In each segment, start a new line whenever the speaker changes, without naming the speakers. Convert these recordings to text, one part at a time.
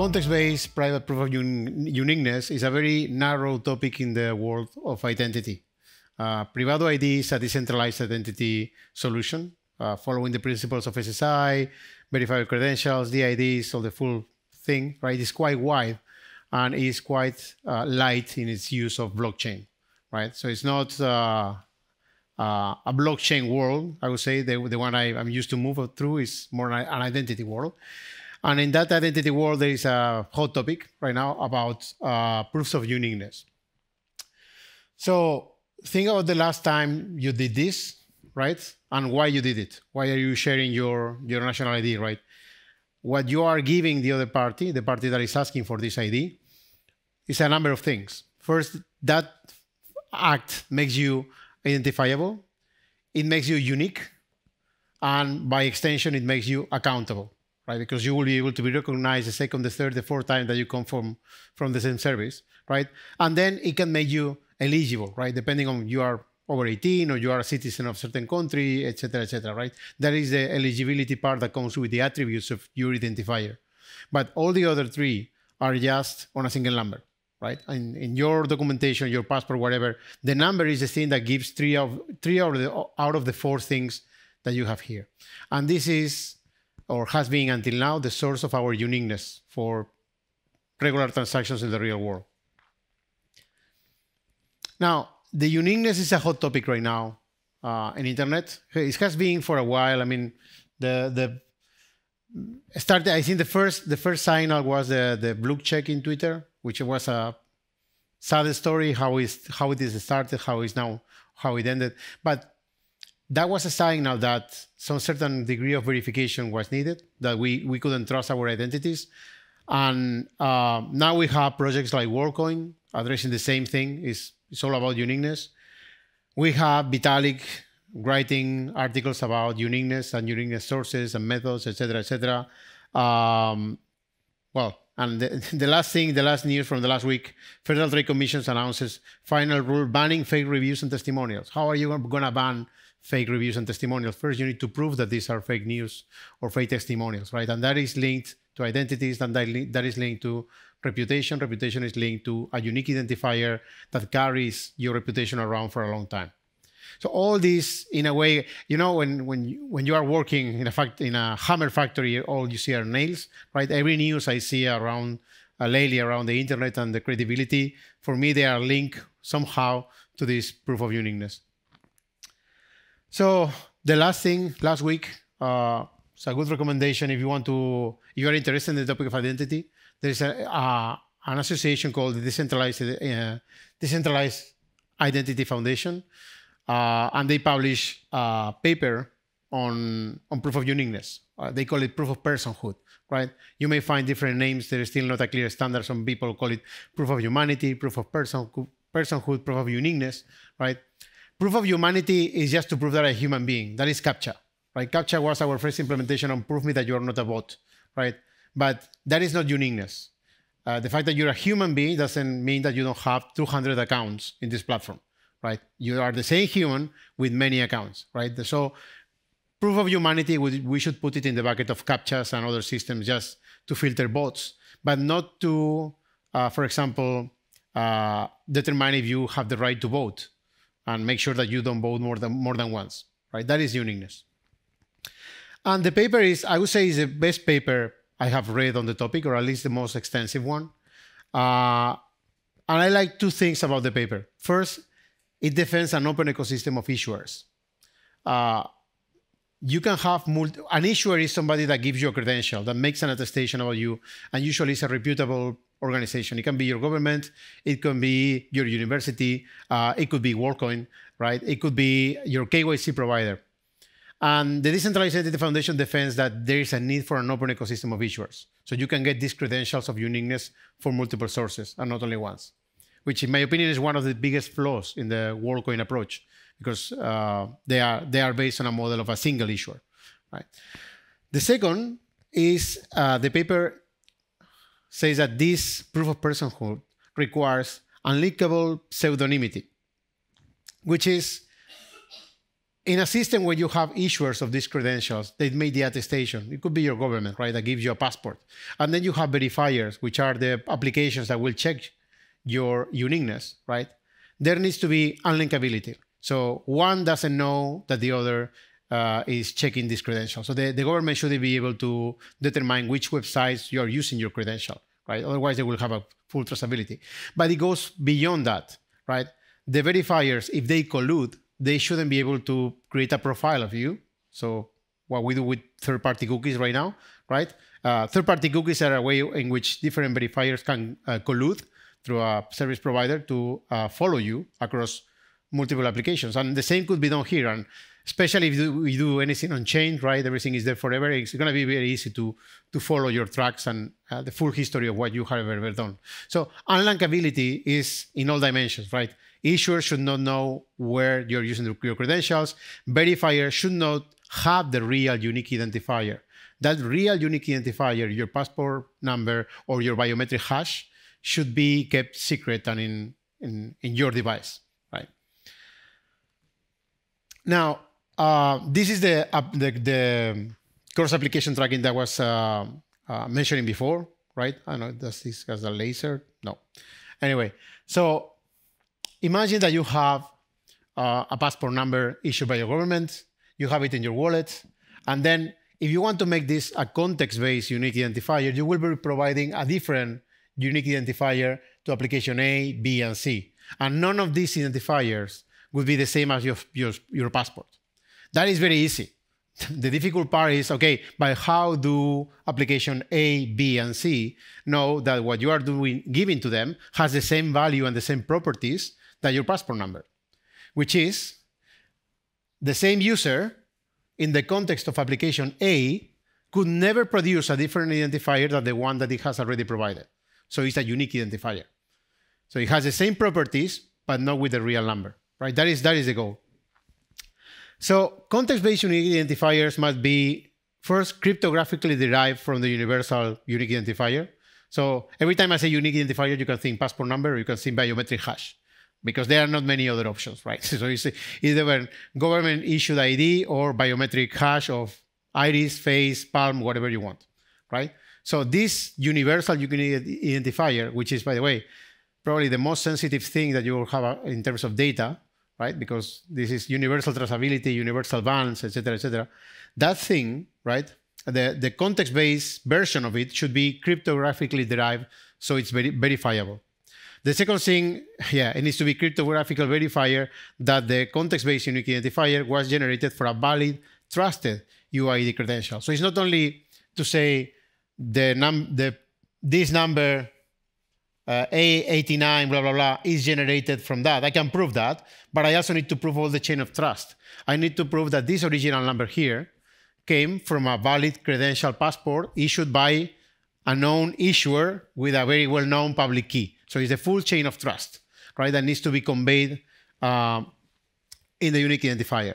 context-based private proof of uniqueness is a very narrow topic in the world of identity. Privado ID is a decentralized identity solution following the principles of SSI, verified credentials, DIDs, all the full thing, right? It's quite wide and is quite light in its use of blockchain, right? So it's not a blockchain world, I would say. The one I'm used to move through is more an identity world. And in that identity world, there is a hot topic right now about proofs of uniqueness. So think about the last time you did this, right? And why you did it. Why are you sharing your national ID, right? What you are giving the other party, the party that is asking for this ID, is a number of things. First, that act makes you identifiable. It makes you unique. And by extension, it makes you accountable. Right? Because you will be able to be recognized the second, the third, the fourth time that you come from the same service, right? And then it can make you eligible, right? Depending on you are over 18 or you are a citizen of a certain country, et cetera, right? That is the eligibility part that comes with the attributes of your identifier. But all the other three are just on a single number, right? In your documentation, your passport, whatever, the number is the thing that gives three out of the four things that you have here. And this is, or has been until now, the source of our uniqueness for regular transactions in the real world. Now, the uniqueness is a hot topic right now in internet. It has been for a while. I mean, I think the first signal was the blue check in Twitter, which was a sad story, how it started, how it ended. But that was a signal that some certain degree of verification was needed, that we couldn't trust our identities. And now we have projects like WorldCoin addressing the same thing. It's all about uniqueness. We have Vitalik writing articles about uniqueness and uniqueness sources and methods, et cetera. Well, and the last news from the last week, Federal Trade Commission announces final rule banning fake reviews and testimonials. How are you going to ban fake reviews and testimonials? First, you need to prove that these are fake news or fake testimonials, right? And that is linked to identities, and that is linked to reputation. Reputation is linked to a unique identifier that carries your reputation around for a long time. So all this, in a way, you know, when you are working in a hammer factory, all you see are nails, right? Every news I see around lately around the internet and the credibility, for me, they are linked somehow to this proof of uniqueness. So the last week, it's a good recommendation if you are interested in the topic of identity. There is an association called the Decentralized Identity Foundation, and they publish a paper on proof of uniqueness. They call it proof of personhood, right? You may find different names. There is still not a clear standard. Some people call it proof of humanity, proof of personhood, proof of uniqueness, right? Proof of humanity is just to prove that I'm a human being. That is CAPTCHA, right? CAPTCHA was our first implementation on prove me that you are not a bot, right? But that is not uniqueness. The fact that you're a human being doesn't mean that you don't have 200 accounts in this platform, right? You are the same human with many accounts, right? So proof of humanity, we should put it in the bucket of CAPTCHAs and other systems just to filter bots, but not to, for example, determine if you have the right to vote and make sure that you don't vote more than once, right? That is uniqueness. And the paper is, I would say, is the best paper I have read on the topic, or at least the most extensive one. And I like two things about the paper. First, it defends an open ecosystem of issuers. You can have an issuer is somebody that gives you a credential, that makes an attestation about you, and usually it's a reputable organization. It can be your government, it can be your university, it could be WorldCoin, right? It could be your KYC provider. And the Decentralized Identity Foundation defends that there is a need for an open ecosystem of issuers. So you can get these credentials of uniqueness for multiple sources and not only once, which in my opinion is one of the biggest flaws in the WorldCoin approach, because they are based on a model of a single issuer, right? The second is the paper says that this proof of personhood requires unlinkable pseudonymity, which is in a system where you have issuers of these credentials, they made the attestation. It could be your government, right, that gives you a passport. And then you have verifiers, which are the applications that will check your uniqueness, right? There needs to be unlinkability. So one doesn't know that the other is checking this credential. So the government should be able to determine which websites you are using your credential, right? Otherwise, they will have a full traceability. But it goes beyond that, right? The verifiers, if they collude, they shouldn't be able to create a profile of you. So what we do with third-party cookies right now, right? Third-party cookies are a way in which different verifiers can collude through a service provider to follow you across multiple applications. And the same could be done here. And especially if we do anything on chain, right? Everything is there forever. It's going to be very easy to follow your tracks and the full history of what you have ever done. So unlinkability is in all dimensions, right? Issuers should not know where you're using your credentials. Verifiers should not have the real unique identifier. That real unique identifier, your passport number or your biometric hash, should be kept secret and in your device, right? Now, this is the cross-application tracking that was mentioning before, right? I don't know, does this has a laser? No. Anyway, so imagine that you have a passport number issued by your government, you have it in your wallet, and then if you want to make this a context-based unique identifier, you will be providing a different unique identifier to application A, B, and C. And none of these identifiers would be the same as your passport. That is very easy. The difficult part is, okay, but how do application A, B, and C know that what you are giving to them has the same value and the same properties that your passport number? Which is the same user in the context of application A could never produce a different identifier than the one that it has already provided. So it's a unique identifier. So it has the same properties, but not with the real number, right? That is the goal. So context-based unique identifiers must be first cryptographically derived from the universal unique identifier. So every time I say unique identifier, you can think passport number or you can think biometric hash, because there are not many other options, right? So it's either government issued ID or biometric hash of iris, face, palm, whatever you want, right? So this universal unique identifier, which is, by the way, probably the most sensitive thing that you will have in terms of data, right? Because this is universal traceability, universal bans, et cetera, that thing, right? The context-based version of it should be cryptographically derived, so it's very verifiable. The second thing, it needs to be cryptographical verifier that the context-based unique identifier was generated for a valid, trusted UID credential. So it's not only to say this number A89, blah, blah, blah, is generated from that. I can prove that, but I also need to prove all the chain of trust. I need to prove that this original number here came from a valid credential passport issued by a known issuer with a very well-known public key. So it's a full chain of trust, right, that needs to be conveyed in the unique identifier.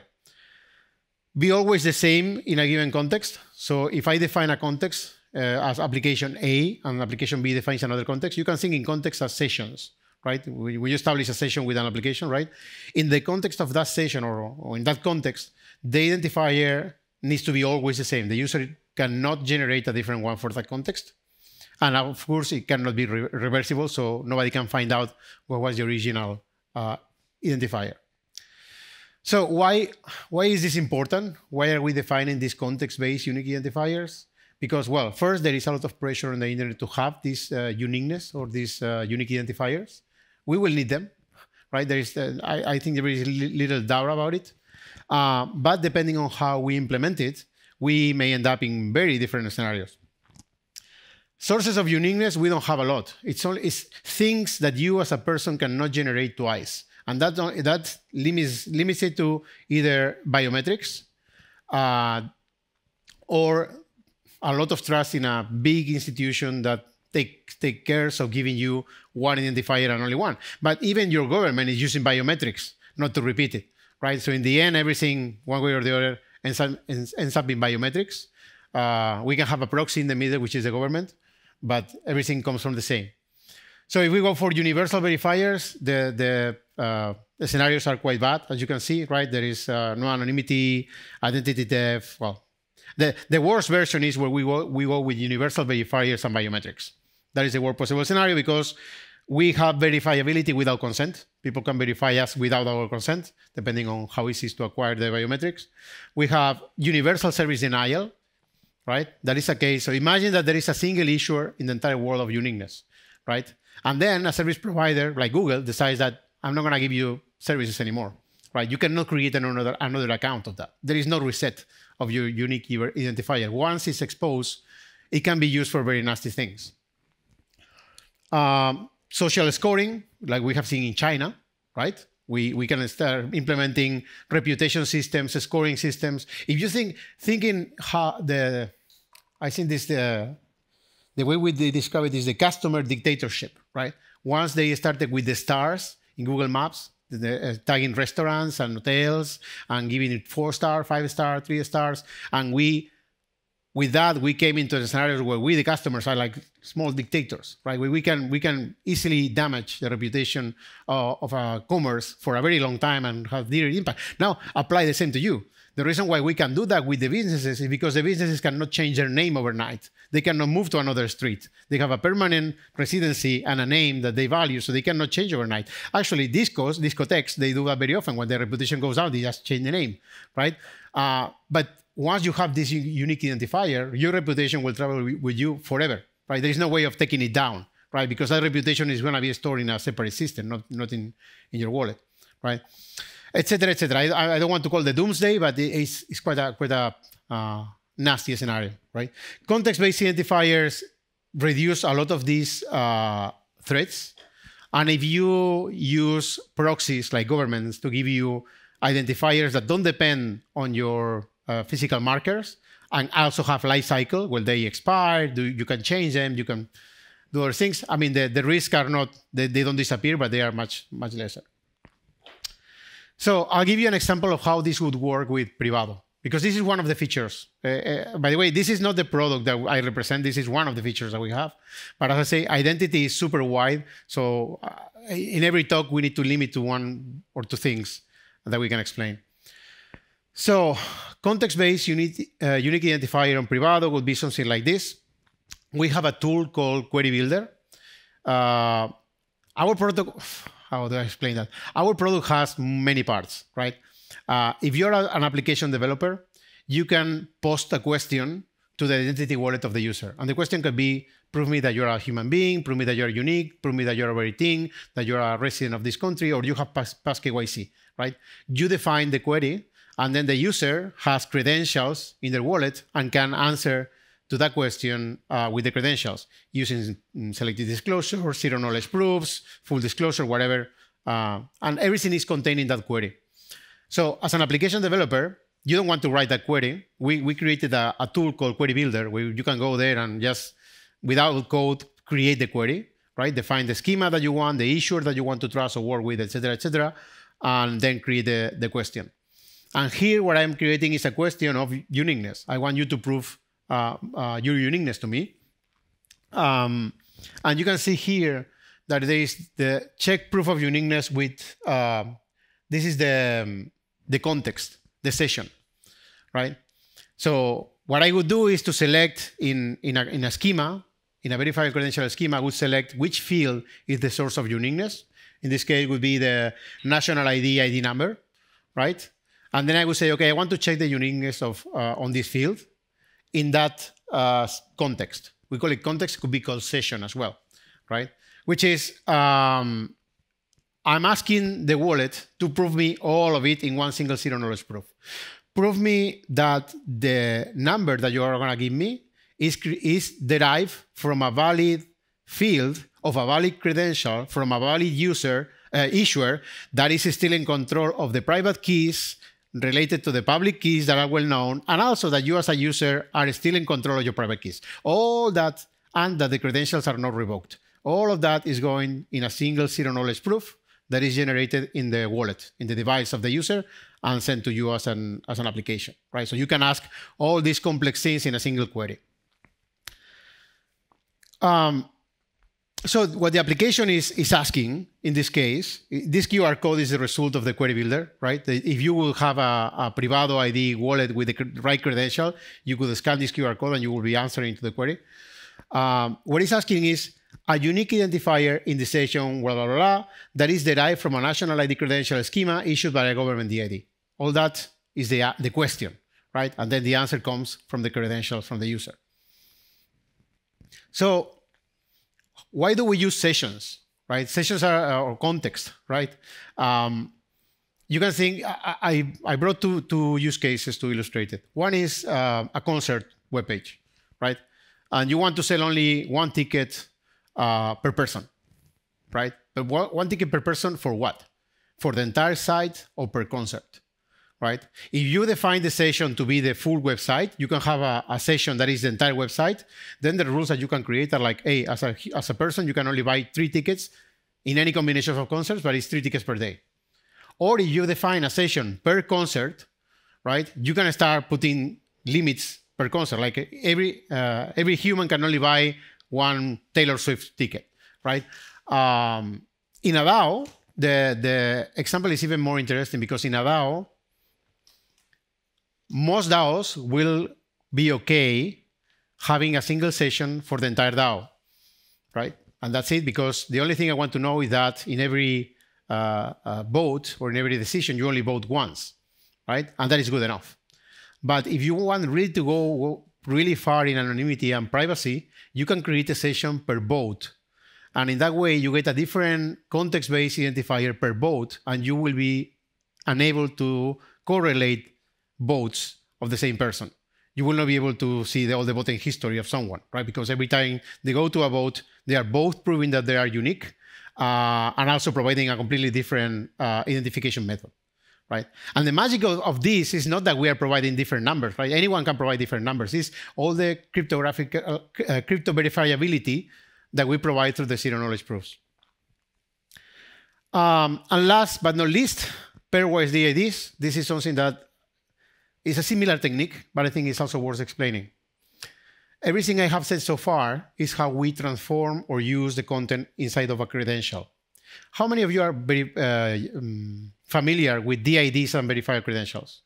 Be always the same in a given context. So if I define a context as application A and application B defines another context, you can think in context as sessions, right? We establish a session with an application, right? In the context of that session or in that context, the identifier needs to be always the same. The user cannot generate a different one for that context. And of course, it cannot be reversible, so nobody can find out what was the original identifier. So why is this important? Why are we defining these context-based unique identifiers? Because, well, first, there is a lot of pressure on the internet to have this uniqueness or these unique identifiers. We will need them, right? There is, I think there is little doubt about it. But depending on how we implement it, we may end up in very different scenarios. Sources of uniqueness, we don't have a lot. It's things that you as a person cannot generate twice. And that limits it to either biometrics or a lot of trust in a big institution that take care of giving you one identifier and only one. But even your government is using biometrics, not to repeat it, right? So in the end, everything, one way or the other, ends up in biometrics. We can have a proxy in the middle, which is the government, but everything comes from the same. So if we go for universal verifiers, the the scenarios are quite bad, as you can see, right? There is no anonymity, identity theft. Well, the worst version is where we go with universal verifiers and biometrics. That is the worst possible scenario because we have verifiability without consent. People can verify us without our consent, depending on how easy it is to acquire the biometrics. We have universal service denial, right? That is a case. So imagine that there is a single issuer in the entire world of uniqueness, right? And then a service provider like Google decides that I'm not going to give you services anymore, right? You cannot create another account of that. There is no reset of your unique identifier. Once it's exposed, it can be used for very nasty things. Social scoring, like we have seen in China, right? We can start implementing reputation systems, scoring systems. If you thinking how I think the way we describe it is the customer dictatorship, right? Once they started with the stars in Google Maps, tagging restaurants and hotels and giving it 4-star, 5-star, 3 stars, and with that, we came into the scenarios where we, the customers, are like small dictators, right? We can easily damage the reputation of a commerce for a very long time and have zero impact. Now, apply the same to you. The reason why we can do that with the businesses is because the businesses cannot change their name overnight. They cannot move to another street. They have a permanent residency and a name that they value, so they cannot change overnight. Actually, discotheques, they do that very often. When their reputation goes down, they just change the name, right? But once you have this unique identifier, your reputation will travel with you forever, right? There is no way of taking it down, right? Because that reputation is going to be stored in a separate system, not in your wallet, right? Et cetera, et cetera. I don't want to call the doomsday, but it's quite a nasty scenario, right? Context-based identifiers reduce a lot of these threats. And if you use proxies like governments to give you identifiers that don't depend on your physical markers and also have life cycle where they expire, you can change them, you can do other things. I mean, the risks are not, they don't disappear, but they are much, much lesser. So I'll give you an example of how this would work with Privado, because this is one of the features. By the way, this is not the product that I represent. This is one of the features that we have. But as I say, identity is super wide. So in every talk, we need to limit to 1 or 2 things that we can explain. So context-based unique identifier on Privado would be something like this. We have a tool called Query Builder. Our product, how do I explain that? Our product has many parts, right? If you're an application developer, you can post a question to the identity wallet of the user. And the question could be, prove me that you're a human being, prove me that you're unique, prove me that you're a very thing, that you're a resident of this country, or you have passed KYC, right? You define the query, and then the user has credentials in their wallet and can answer to that question with the credentials using selected disclosure, zero knowledge proofs, full disclosure, whatever. And everything is contained in that query. So as an application developer, you don't want to write that query. We created a tool called Query Builder where you can go there and just, without code, create the query, right? Define the schema that you want, the issuer that you want to trust or work with, et cetera, and then create the question. And here what I'm creating is a question of uniqueness. I want you to prove your uniqueness to me. And you can see here that there is the check proof of uniqueness with, this is the context, the session, right? So what I would do is to select in a schema, in a verified credential schema, I would select which field is the source of uniqueness. In this case, it would be the national ID number, right? And then I would say, okay, I want to check the uniqueness of on this field in that context. We call it context, could be called session as well, right? Which is, I'm asking the wallet to prove me all of it in one single zero knowledge proof. Prove me that the number that you are going to give me is derived from a valid field of a valid credential from a valid issuer that is still in control of the private keys related to the public keys that are well known, and also that you as a user are still in control of your private keys. All that, and that the credentials are not revoked. All of that is going in a single zero knowledge proof that is generated in the wallet, in the device of the user, and sent to you as an application, right? So you can ask all these complex things in a single query. So what the application is asking in this case, this QR code is the result of the query builder, right? If you will have a Privado ID wallet with the right credential, you could scan this QR code and you will be answering to the query. What it's asking is a unique identifier in the session, blah, blah, blah, blah, that is derived from a national ID credential schema issued by a government DID. All that is the question, right? And then the answer comes from the credentials from the user. So why do we use sessions, right? Sessions are or context, right? You can think, I brought two use cases to illustrate it. One is a concert webpage, right? And you want to sell only one ticket per person, right? But one ticket per person for what? For the entire site or per concert, right? If you define the session to be the full website, you can have a session that is the entire website. Then the rules that you can create are like, hey, as a person, you can only buy 3 tickets in any combination of concerts, but it's 3 tickets per day. Or if you define a session per concert, right, you can start putting limits per concert. Like every human can only buy 1 Taylor Swift ticket, right? In a DAO, the example is even more interesting because in a DAO, most DAOs will be okay having a single session for the entire DAO, right? And that's it, because the only thing I want to know is that in every vote or in every decision, you only vote once, right? And that is good enough. But if you want really to go really far in anonymity and privacy, you can create a session per vote. And in that way, you get a different context-based identifier per vote, and you will be unable to correlate votes of the same person. You will not be able to see all the voting history of someone, right? Because every time they go to a vote, they are both proving that they are unique and also providing a completely different identification method, right? And the magic of this is not that we are providing different numbers, right? Anyone can provide different numbers. It's all the cryptographic crypto verifiability that we provide through the zero-knowledge proofs. And last but not least, pairwise DIDs. This is something that is a similar technique, but I think it's also worth explaining. Everything I have said so far is how we transform or use the content inside of a credential. How many of you are very familiar with DIDs and verifier credentials?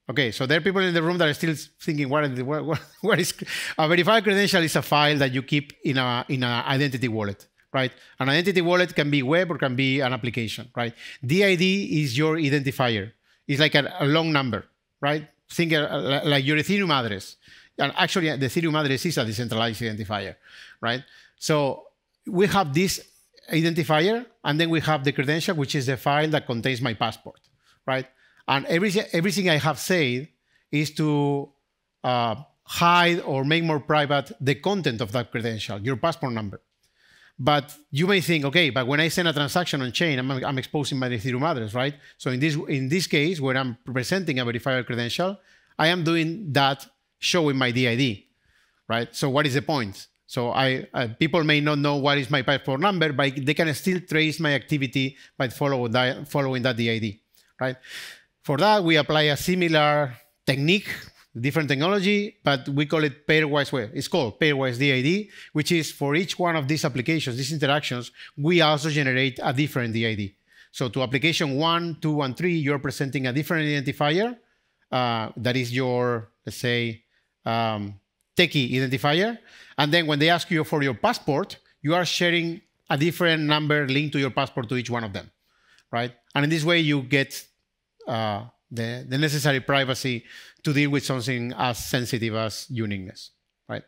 Okay, so there are people in the room that are still thinking, what is a verifier credential? Is a file that you keep in an identity wallet, right? An identity wallet can be web or can be an application, right? DID is your identifier. It's like a long number, right? Think like your Ethereum address. And actually, the Ethereum address is a decentralized identifier, right? So we have this identifier, and then we have the credential, which is the file that contains my passport, right? And everything I have said is to hide or make more private the content of that credential, your passport number. But you may think, okay, but when I send a transaction on chain, I'm exposing my Ethereum address, right? So in this case, where I'm presenting a verifier credential, I am doing that showing my DID, right? So what is the point? So people may not know what is my passport number, but they can still trace my activity by following that DID, right? For that, we apply a similar technique, different technology, but we call it pairwise. It's called pairwise DID, which is for each one of these applications, these interactions, we also generate a different DID. So to application 1, 2, and 3, you're presenting a different identifier. That is your, let's say, techie identifier. And then when they ask you for your passport, you are sharing a different number linked to your passport to each one of them, right? And in this way, you get the necessary privacy to deal with something as sensitive as uniqueness, right?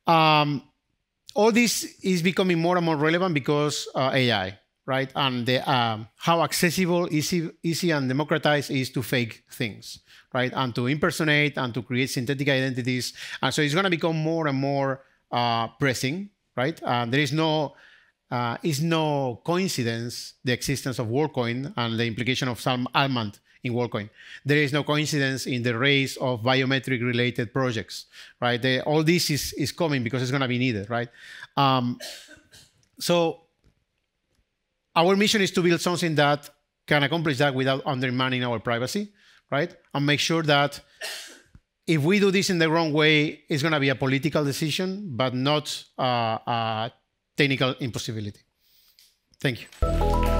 All this is becoming more and more relevant because AI, right? And how accessible, easy, and democratized is to fake things, right? And to impersonate and to create synthetic identities. And so it's going to become more and more pressing, right? There is no coincidence the existence of WorldCoin and the implication of some almond in WorldCoin. There is no coincidence in the race of biometric-related projects, right? All this is coming because it's going to be needed, right? So our mission is to build something that can accomplish that without undermining our privacy, right? And make sure that if we do this in the wrong way, it's going to be a political decision, but not a technical impossibility. Thank you.